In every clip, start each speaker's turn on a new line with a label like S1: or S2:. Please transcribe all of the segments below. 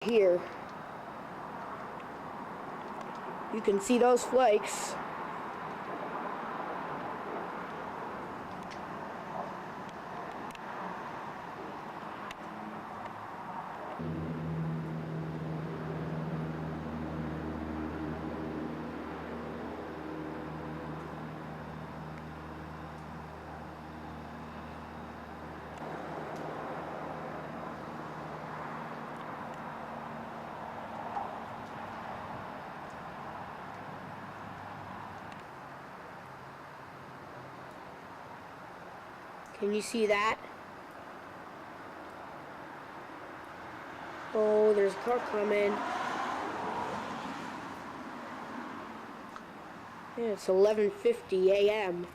S1: Here you can see those flakes. Can you see that? Oh, there's a car coming. Yeah, it's 11:50 a.m.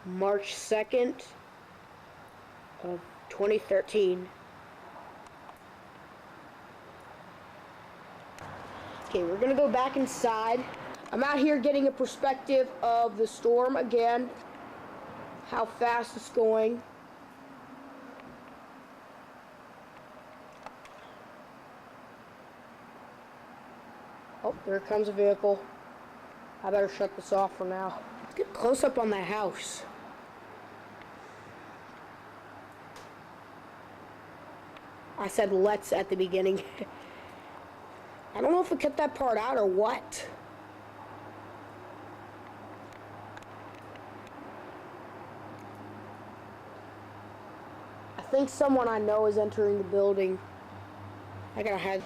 S1: March 2nd of 2013. Okay, we're gonna go back inside. I'm out here getting a perspective of the storm again. How fast it's going. Oh, there comes a vehicle. I better shut this off for now. Let's get close up on that house. I said let's at the beginning. I don't know if I cut that part out or what. I think someone I know is entering the building. I gotta have